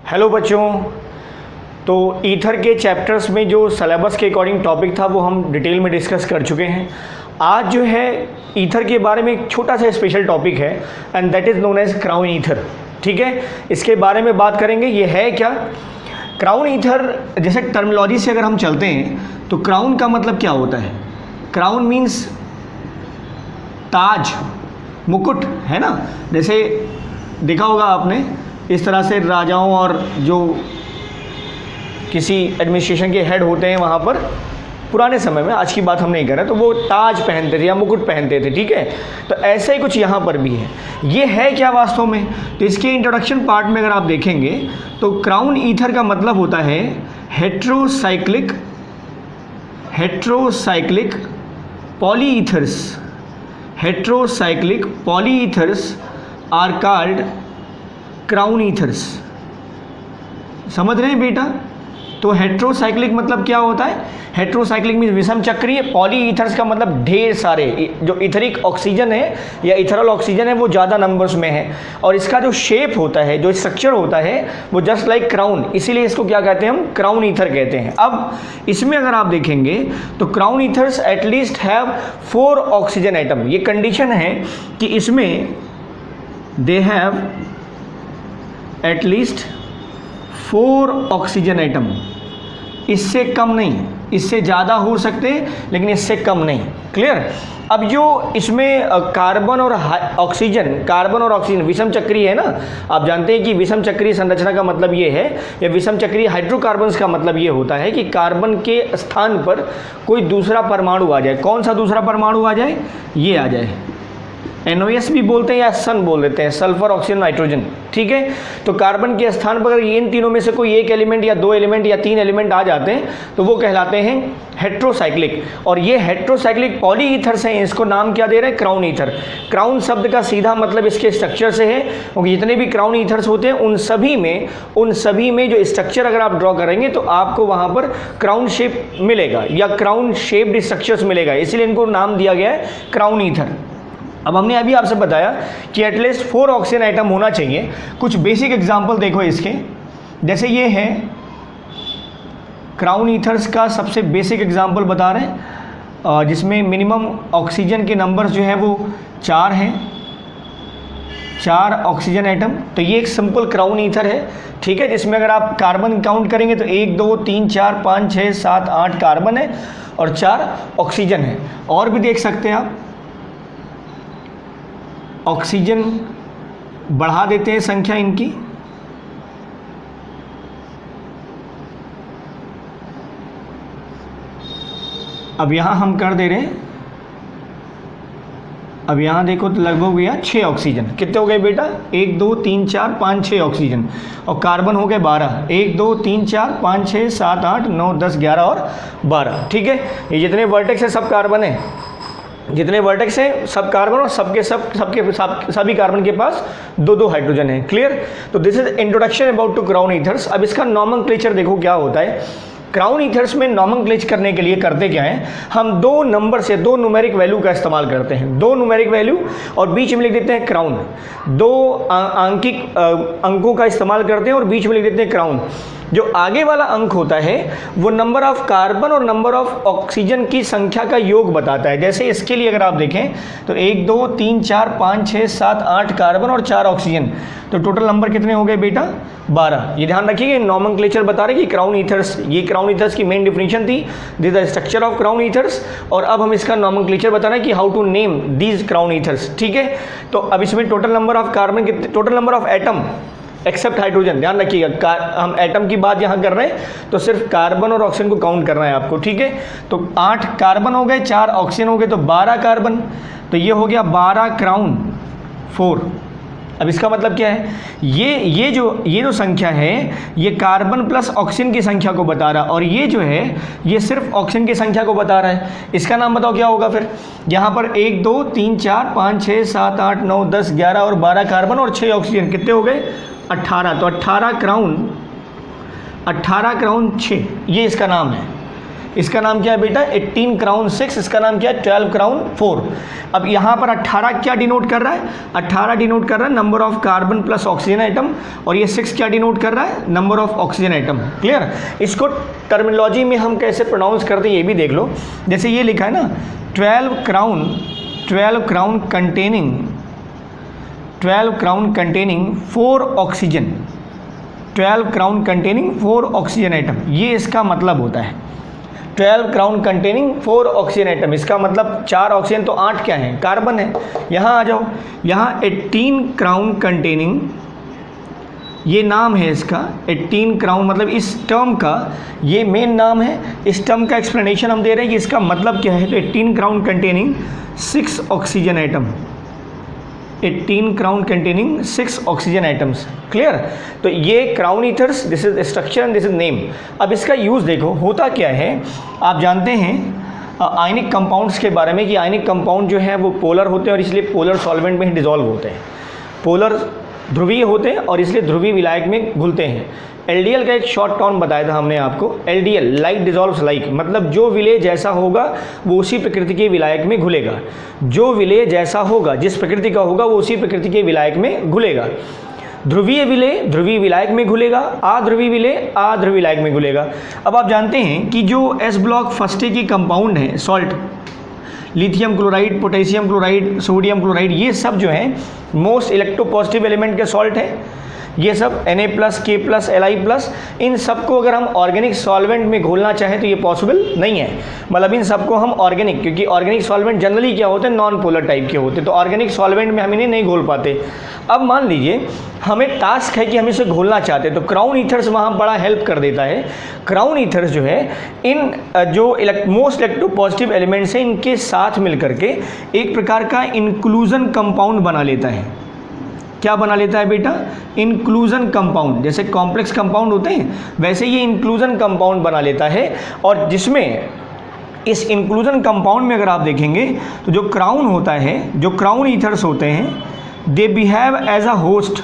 Hello बच्चों, तो ether के चैप्टर्स में जो सिलेबस के अकॉर्डिंग टॉपिक था वो हम डिटेल में डिस्कस कर चुके हैं। आज जो है ईथर के बारे में एक छोटा सा स्पेशल टॉपिक है and that is known as crown ether. ठीक है, इसके बारे में बात करेंगे। ये है क्या क्राउन ईथर? जैसे टर्मिनोलॉजी से अगर हम चलते हैं तो क्राउन का मतलब क्या होता है? क्राउन मीन्स ताज, मुकुट, है ना। जैसे देखा होगा आपने, इस तरह से राजाओं और जो किसी एडमिनिस्ट्रेशन के हेड होते हैं वहाँ पर पुराने समय में, आज की बात हम नहीं कर रहे, तो वो ताज पहनते थे या मुकुट पहनते थे। ठीक है, तो ऐसा ही कुछ यहाँ पर भी है। ये है क्या वास्तव में? तो इसके इंट्रोडक्शन पार्ट में अगर आप देखेंगे तो क्राउन ईथर का मतलब होता है heterocyclic polyethers. Heterocyclic polyethers are called crown ethers. समझ रहे हैं बेटा? तो हेट्रोसाइक्लिक मतलब क्या होता है? हेट्रोसाइक्लिक मीन्स विषम चक्रीय। पॉलीईथर्स का मतलब ढेर सारे, जो इथरिक ऑक्सीजन है या इथरल ऑक्सीजन है वो ज़्यादा नंबर्स में है, और इसका जो शेप होता है, जो स्ट्रक्चर होता है वो जस्ट लाइक क्राउन, इसीलिए इसको क्या कहते हैं? हम क्राउन ईथर कहते हैं। अब इसमें अगर आप देखेंगे तो crown ethers at least have 4 oxygen atom. ये कंडीशन है कि इसमें they have at least 4 oxygen atom. इससे कम नहीं, इससे ज़्यादा हो सकते लेकिन इससे कम नहीं। क्लियर? अब जो इसमें कार्बन और ऑक्सीजन विषम चक्रीय है ना। आप जानते हैं कि विषम चक्रीय संरचना का मतलब ये है, या विषम चक्रीय हाइड्रोकार्बन्स का मतलब ये होता है कि कार्बन के स्थान पर कोई दूसरा परमाणु आ जाए। कौन सा दूसरा परमाणु आ जाए? ये आ जाए। NOS भी बोलते हैं या सन बोल देते हैं, सल्फर ऑक्सीजन नाइट्रोजन। ठीक है, तो कार्बन के स्थान पर अगर इन तीनों में से कोई एक एलिमेंट या 2 एलिमेंट या 3 एलिमेंट आ जाते हैं तो वो कहलाते हैं हेट्रोसाइक्लिक। और ये हेट्रोसाइक्लिक पॉलीईथर्स हैं, इसको नाम क्या दे रहे हैं? Crown ether. क्राउन शब्द का सीधा मतलब इसके स्ट्रक्चर से है, क्योंकि जितने भी क्राउन ईथर्स होते हैं उन सभी में जो स्ट्रक्चर अगर आप ड्रॉ करेंगे तो आपको वहाँ पर क्राउन शेप मिलेगा या क्राउन शेप्ड स्ट्रक्चर्स मिलेगा, इसीलिए इनको नाम दिया गया है क्राउन ईथर। अब हमने अभी आपसे बताया कि एटलीस्ट 4 ऑक्सीजन आइटम होना चाहिए। कुछ बेसिक एग्जांपल देखो इसके। जैसे ये है क्राउन ईथर्स का सबसे बेसिक एग्जांपल बता रहे हैं, जिसमें मिनिमम ऑक्सीजन के नंबर्स जो हैं वो 4 हैं, 4 ऑक्सीजन आइटम। तो ये एक सिंपल क्राउन ईथर है। ठीक है, जिसमें अगर आप कार्बन काउंट करेंगे तो 1 2 3 4 5 6 7 8 कार्बन है और 4 ऑक्सीजन है। और भी देख सकते हैं आप, ऑक्सीजन बढ़ा देते हैं संख्या इनकी। अब यहां हम कर दे रहे हैं, अब यहां देखो तो लगभग भैया 6 ऑक्सीजन। कितने हो गए बेटा? 1 2 3 4 5 6 ऑक्सीजन, और कार्बन हो गए 12। 1 2 3 4 5 6 7 8 9 10 11 और 12। ठीक है, ये जितने वर्टेक्स है सब कार्बन है, जितने वर्टेक्स हैं सब कार्बन, और सभी कार्बन के पास 2 हाइड्रोजन है। क्लियर? तो this is introduction about to crown ethers. अब इसका नॉमेनक्लेचर देखो क्या होता है। क्राउन ईथर्स में नॉमेनक्लेचर करने के लिए करते क्या है, हम 2 नंबर से 2 न्यूमेरिक वैल्यू का इस्तेमाल करते हैं। 2 न्यूमेरिक वैल्यू और बीच में लिख देते हैं क्राउन। 2 आंकिक अंकों का इस्तेमाल करते हैं और बीच में लिख देते हैं क्राउन। जो आगे वाला अंक होता है वो नंबर ऑफ कार्बन और नंबर ऑफ ऑक्सीजन की संख्या का योग बताता है। जैसे इसके लिए अगर आप देखें तो 1 2 3 4 5 6 7 8 कार्बन और 4 ऑक्सीजन, तो टोटल नंबर कितने हो गए बेटा? 12। ये ध्यान रखिए, नॉमेनक्लेचर बता रहे कि क्राउन ईथर्स, ये क्राउन ईथर्स की मेन डिफिनीशन थी, this the structure of crown ethers. और अब हम इसका नॉमेनक्लेचर बता रहे हैं कि how to name these crown ethers. ठीक है, तो अब इसमें total number of carbon, total number of atom except hydrogen, ध्यान रखिएगा, हम एटम की बात यहाँ कर रहे हैं तो सिर्फ कार्बन और ऑक्सीजन को काउंट करना है आपको। ठीक है, तो 8 कार्बन हो गए, 4 ऑक्सीजन हो गए, तो 12 कार्बन, तो ये हो गया 12 क्राउन 4। अब इसका मतलब क्या है? ये जो संख्या है ये कार्बन प्लस ऑक्सीजन की संख्या को बता रहा है, और ये जो है ये सिर्फ ऑक्सीजन की संख्या को बता रहा है। इसका नाम बताओ क्या होगा फिर? यहाँ पर 1 2 3 4 5 6 7 8 9 10 11 और 12 कार्बन और 6 ऑक्सीजन, कितने हो गए? 18। तो 18 क्राउन 6, ये इसका नाम है। इसका नाम क्या है बेटा 18 क्राउन 6, इसका नाम क्या है 12 क्राउन 4। अब यहाँ पर 18 क्या डिनोट कर रहा है, 18 डिनोट कर रहा है number of carbon plus oxygen atom, और ये 6 क्या डिनोट कर रहा है number of oxygen atom. Clear. इसको टर्मिनोलॉजी में हम कैसे प्रोनाउंस करते हैं ये भी देख लो। जैसे ये लिखा है ना 12 crown containing 4 oxygen, 12 crown containing 4 oxygen atom, ये इसका मतलब होता है। 12 क्राउन कंटेनिंग 4 ऑक्सीजन आइटम, इसका मतलब 4 ऑक्सीजन तो 8 क्या है कार्बन है। यहाँ आ जाओ, यहाँ 18 क्राउन कंटेनिंग, ये नाम है इसका 18 क्राउन, मतलब इस टर्म का ये मेन नाम है। इस टर्म का एक्सप्लेनेशन हम दे रहे हैं कि इसका मतलब क्या है। तो 18 crown containing 6 oxygen atom, 18 crown containing 6 oxygen items. Clear. तो ये crown ethers, this is structure and this is name. अब इसका यूज़ देखो होता क्या है। आप जानते हैं आयनिक कंपाउंड्स के बारे में कि आयनिक कंपाउंड जो है वो पोलर होते हैं और इसलिए पोलर सॉल्वेंट में ही डिजॉल्व होते हैं। पोलर ध्रुवीय होते हैं और इसलिए ध्रुवीय विलायक में घुलते हैं। एलडीएल का एक शॉर्ट टर्म बताया था हमने आपको, एलडीएल लाइक डिजॉल्व्स लाइक, मतलब जो विलेय जैसा होगा वो उसी प्रकृति के विलायक में घुलेगा। जो विलेय जैसा होगा, जिस प्रकृति का होगा वो उसी प्रकृति के विलायक में घुलेगा। ध्रुवीय विलेय ध्रुवीय विलायक में घुलेगा, अध्रुवीय विलेय अध्रुवीय विलायक में घुलेगा। अब आप जानते हैं कि जो एस ब्लॉक फर्स्ट की कंपाउंड है salt, lithium chloride, potassium chloride, sodium chloride, ये सब जो है मोस्ट इलेक्ट्रोपॉजिटिव एलिमेंट के सॉल्ट है। ये सब Na+, K+, Li+, इन सबको अगर हम ऑर्गेनिक सॉल्वेंट में घोलना चाहें तो ये पॉसिबल नहीं है। मतलब इन सबको हम ऑर्गेनिक, क्योंकि ऑर्गेनिक सॉल्वेंट जनरली क्या होते हैं नॉन पोलर टाइप के होते हैं, तो ऑर्गेनिक सॉल्वेंट में हम इन्हें नहीं घोल पाते। अब मान लीजिए हमें टास्क है कि हम इसे घोलना चाहते हैं, तो क्राउन ईथर्स वहाँ बड़ा हेल्प कर देता है। क्राउन ईथर्स जो है इन जो मोस्ट इलेक्ट्रोपॉजिटिव एलिमेंट्स हैं इनके साथ मिल करके एक प्रकार का इंक्लूजन कंपाउंड बना लेता है। क्या बना लेता है बेटा, इंक्लूजन कंपाउंड। जैसे कॉम्प्लेक्स कंपाउंड होते हैं वैसे ये इंक्लूजन कंपाउंड बना लेता है, और जिसमें इस इंक्लूजन कंपाउंड में अगर आप देखेंगे तो जो क्राउन होता है, जो क्राउन ईथर्स होते हैं they behave as a host,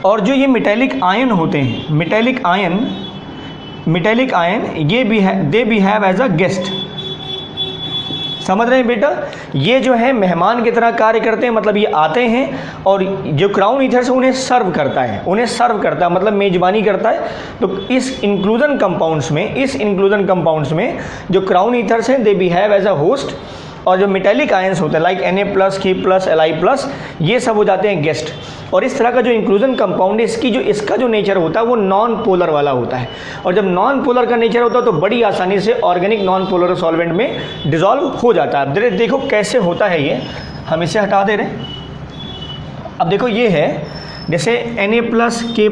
और जो ये मेटेलिक आयन होते हैं, मेटेलिक आयन ये they behave as a guest. समझ रहे हैं बेटा, ये जो है मेहमान की तरह कार्य करते हैं, मतलब ये आते हैं और जो क्राउन ईथर्स उन्हें सर्व करता है, मतलब मेजबानी करता है। तो इस इंक्लूजन कंपाउंड्स में जो क्राउन ईथर्स हैं they behave as a host, और जो मेटेलिक आयंस होते हैं लाइक Na+, K+, Li+, ये सब हो जाते हैं गेस्ट। और इस तरह का जो इंक्लूजन कंपाउंड है इसका जो नेचर होता है वो नॉन पोलर वाला होता है, और जब नॉन पोलर का नेचर होता है तो बड़ी आसानी से ऑर्गेनिक नॉन पोलर सॉल्वेंट में डिजॉल्व हो जाता है। अब देखो कैसे होता है ये, हम इसे हटा दे रहे हैं। अब देखो ये है जैसे Na+, K+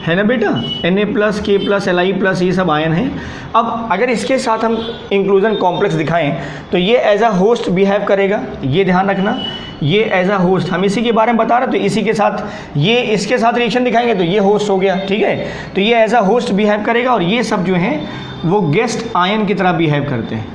है ना बेटा, Na+, K+, Li+, ये सब आयन हैं। अब अगर इसके साथ हम इंक्लूजन कॉम्प्लेक्स दिखाएं तो ये एज अ होस्ट बिहेव करेगा, ये ध्यान रखना, ये एज अ होस्ट, हम इसी के बारे में बता रहे, तो इसी के साथ ये इसके साथ रिएक्शन दिखाएंगे तो ये होस्ट हो गया। ठीक है, तो ये एज अ होस्ट बिहेव करेगा, और ये सब जो हैं वो गेस्ट आयन की तरह बिहेव करते हैं।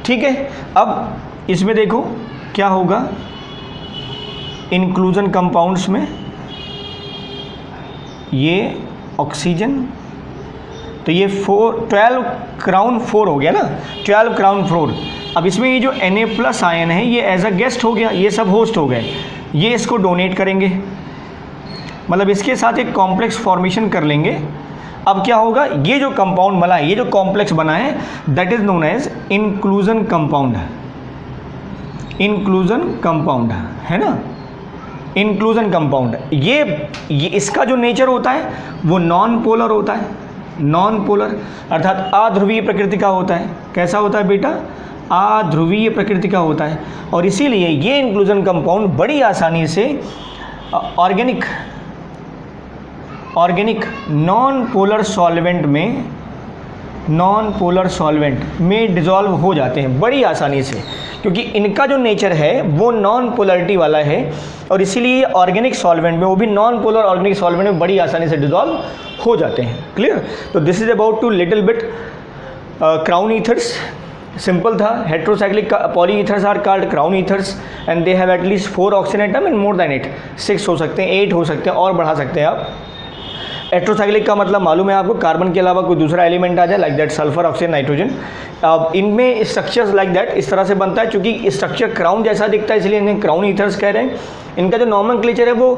ठीक है, अब इसमें देखो क्या होगा इंक्लूजन कंपाउंड्स में, ये ऑक्सीजन, तो ये 12 क्राउन 4 हो गया ना, 12 क्राउन 4। अब इसमें ये जो Na+ आयन है ये एज अ गेस्ट हो गया, ये सब होस्ट हो गए, ये इसको डोनेट करेंगे, मतलब इसके साथ एक कॉम्प्लेक्स फॉर्मेशन कर लेंगे। अब क्या होगा, ये जो कंपाउंड बना है, ये जो कॉम्प्लेक्स बना है that is known as inclusion compound, है ना, इंक्लूजन कंपाउंड। ये इसका जो नेचर होता है वो नॉन पोलर होता है, नॉन पोलर अर्थात अध्रुवीय प्रकृति का होता है। कैसा होता है बेटा, अध्रुवीय प्रकृति का होता है, और इसीलिए ये इंक्लूजन कंपाउंड बड़ी आसानी से ऑर्गेनिक नॉन पोलर सॉल्वेंट में डिजॉल्व हो जाते हैं बड़ी आसानी से, क्योंकि इनका जो नेचर है वो नॉन पोलरिटी वाला है, और इसीलिए ये ऑर्गेनिक सॉल्वेंट में, वो भी नॉन पोलर ऑर्गेनिक सॉल्वेंट में बड़ी आसानी से डिजॉल्व हो जाते हैं। क्लियर। तो this is about to little bit crown ethers. Simple था, heterocyclic polyethers are called crown ethers and they have at least 4 oxygen atom and more than 8, 6 हो सकते हैं, 8 हो सकते हैं, और बढ़ा सकते हैं आप। हेट्रोसाइक्लिक का मतलब मालूम है आपको, कार्बन के अलावा कोई दूसरा एलिमेंट आ जाए, like that sulphur, oxygen, nitrogen. इनमें स्ट्रक्चर्स लाइक दैट इस तरह से बनता है, क्योंकि स्ट्रक्चर क्राउन जैसा दिखता है इसलिए इन्हें क्राउन ईथर्स कह रहे हैं। इनका जो नॉमेनक्लेचर है वो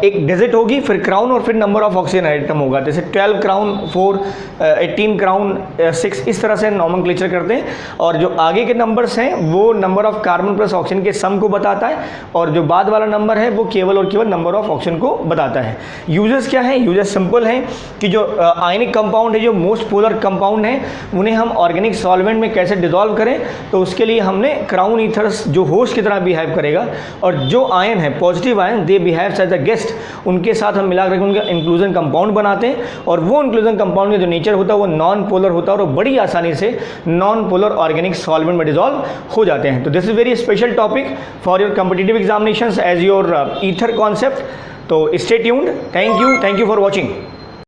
एक डिजिट होगी, फिर क्राउन और फिर नंबर ऑफ ऑक्सीजन आइटम होगा, जैसे 12 क्राउन 4, 18 क्राउन 6, इस तरह से नॉमेनक्लेचर करते हैं। और जो आगे के नंबर्स हैं वो number of carbon plus oxygen के सम को बताता है, और जो बाद वाला नंबर है वो केवल और केवल नंबर ऑफ ऑक्सीजन को बताता है। यूजेस क्या है? यूजेस सिंपल हैं कि जो आयनिक कंपाउंड है, जो मोस्ट पोलर कंपाउंड है, उन्हें हम ऑर्गेनिक सॉल्वेंट में कैसे डिसॉल्व करें, तो उसके लिए हमने क्राउन ईथर्स जो होस्ट की तरह बिहेव करेगा, और जो आयन है positive ion, they behaves as a guest, उनके साथ हम मिला करके उनका इंक्लूजन कंपाउंड बनाते हैं, और वो इंक्लूजन कंपाउंड का जो नेचर होता है वो नॉन पोलर होता है, और वो बड़ी आसानी से नॉन पोलर ऑर्गेनिक सॉल्वेंट में डिसॉल्व हो जाते हैं। तो this is very special topic for your competitive examinations as your ether concept. तो stay tuned. Thank you for watching.